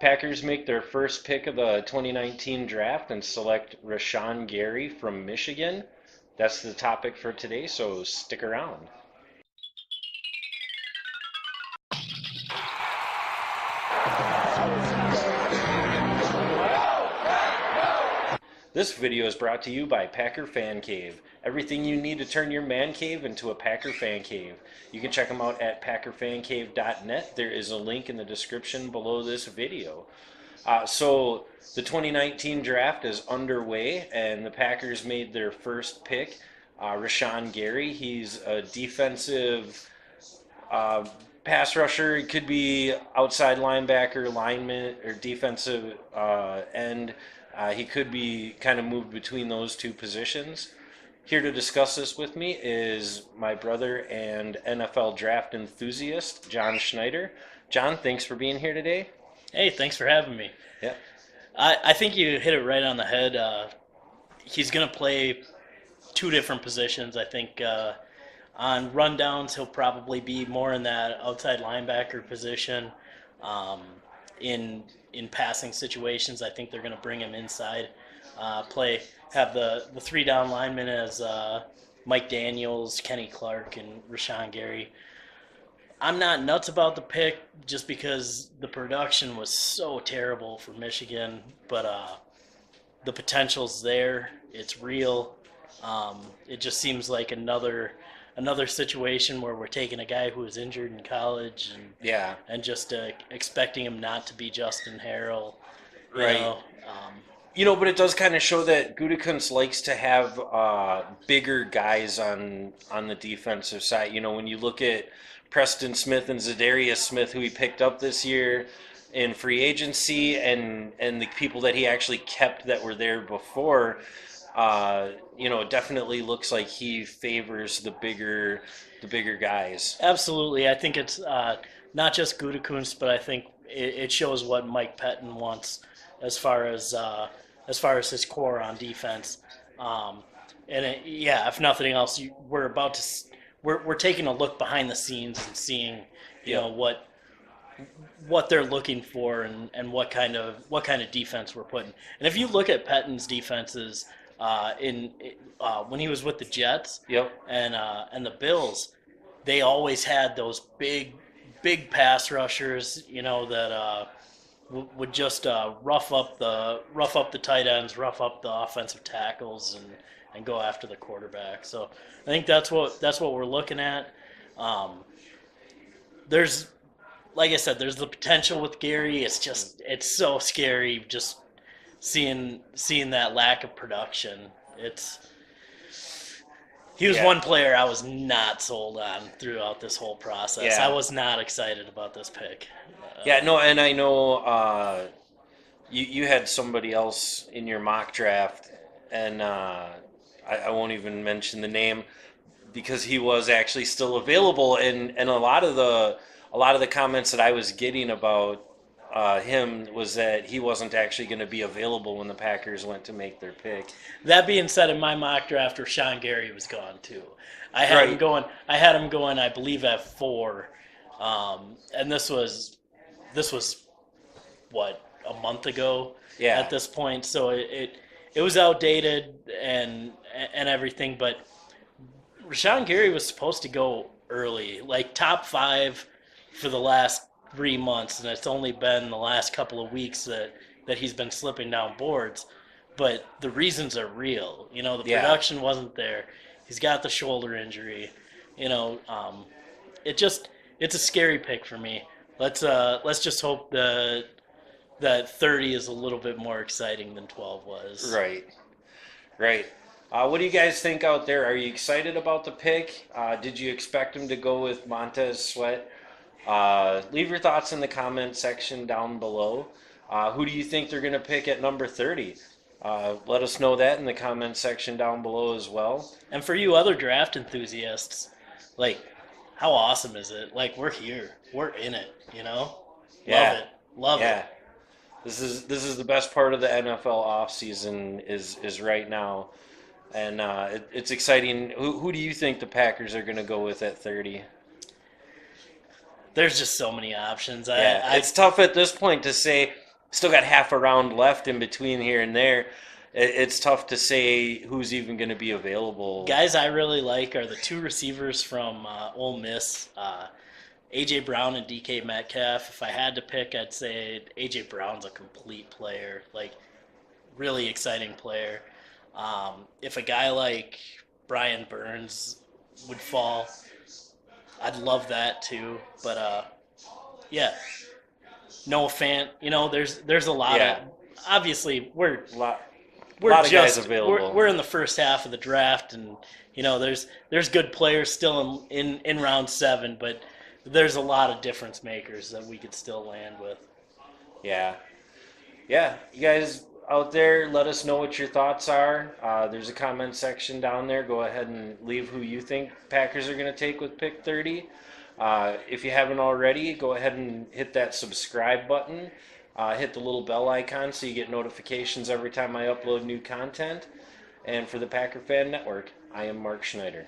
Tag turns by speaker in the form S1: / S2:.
S1: Packers make their first pick of the 2019 draft and select Rashan Gary from Michigan. That's the topic for today, so stick around. This video is brought to you by Packer Fan Cave. Everything you need to turn your man cave into a Packer fan cave. You can check them out at packerfancave.net. There is a link in the description below this video. So the 2019 draft is underway, and the Packers made their first pick, Rashan Gary. He's a defensive pass rusher. He could be outside linebacker, lineman, or defensive end. He could be kind of moved between those two positions. Here to discuss this with me is my brother and NFL draft enthusiast, John Schneider. John, thanks for being here today.
S2: Hey, thanks for having me.
S1: Yeah.
S2: I think you hit it right on the head. He's going to play two different positions. I think on rundowns, he'll probably be more in that outside linebacker position. In passing situations, I think they're going to bring him inside. Have the three down linemen as Mike Daniels, Kenny Clark, and Rashan Gary. I'm not nuts about the pick just because the production was so terrible for Michigan, but the potential's there. It's real. It just seems like another situation where we're taking a guy who was injured in college and just expecting him not to be Justin Harrell.
S1: Right. But it does kind of show that Gutekunst likes to have bigger guys on the defensive side. When you look at Preston Smith and Zadarius Smith, who he picked up this year in free agency, and the people that he actually kept that were there before, it definitely looks like he favors the bigger guys.
S2: Absolutely. I think it's not just Gutekunst, but I think it shows what Mike Pettin wants as far as his core on defense. If nothing else, we're taking a look behind the scenes and seeing what they're looking for and what kind of defense we're putting. And if you look at Pettin's defenses when he was with the Jets, and the Bills, they always had those big pass rushers, that would just rough up the tight ends, rough up the offensive tackles, and go after the quarterback. So I think that's what we're looking at. There's, like I said, there's the potential with Gary. It's so scary just seeing that lack of production. He was one player I was not sold on throughout this whole process.
S1: Yeah.
S2: I was not excited about this pick.
S1: And I know you had somebody else in your mock draft, and I won't even mention the name because he was actually still available, and a lot of the comments that I was getting about him was that he wasn't actually going to be available when the Packers went to make their pick.
S2: That being said, in my mock draft, Rashan Gary was gone too. I had him going, I believe, at 4, and this was what, a month ago at this point. So it was outdated and everything. But Rashan Gary was supposed to go early, like top 5 for the last 3 months, and it's only been the last couple of weeks that he's been slipping down boards. But the reasons are real. The production wasn't there. He's got the shoulder injury. It's a scary pick for me. Let's just hope that 30 is a little bit more exciting than 12 was.
S1: Right. What do you guys think out there? Are you excited about the pick? Did you expect him to go with Montez Sweat? Leave your thoughts in the comment section down below. Who do you think they're going to pick at number 30? Let us know that in the comment section down below as well.
S2: And for you other draft enthusiasts, how awesome is it? We're here. We're in it, Love it.
S1: This is the best part of the NFL offseason is right now. And it's exciting. Who do you think the Packers are going to go with at 30?
S2: There's just so many options.
S1: It's tough at this point to say still got half a round left in between here and there. It's tough to say who's even going to be available.
S2: Guys I really like are the two receivers from Ole Miss, AJ Brown and DK Metcalf. If I had to pick, I'd say AJ Brown's a complete player, like really exciting player. If a guy like Brian Burns would fall, I'd love that too. But yeah, Noah Fant. There's a lot
S1: Yeah.
S2: of obviously
S1: A lot,
S2: we're
S1: lot of guys
S2: just
S1: available.
S2: we're in the first half of the draft, and there's good players still in round 7, but there's a lot of difference makers that we could still land with.
S1: Yeah. Yeah, you guys out there, let us know what your thoughts are. There's a comment section down there. Go ahead and leave who you think Packers are going to take with pick 30. If you haven't already, go ahead and hit that subscribe button. Hit the little bell icon so you get notifications every time I upload new content. And for the Packer Fan Network, I am Mark Schneider.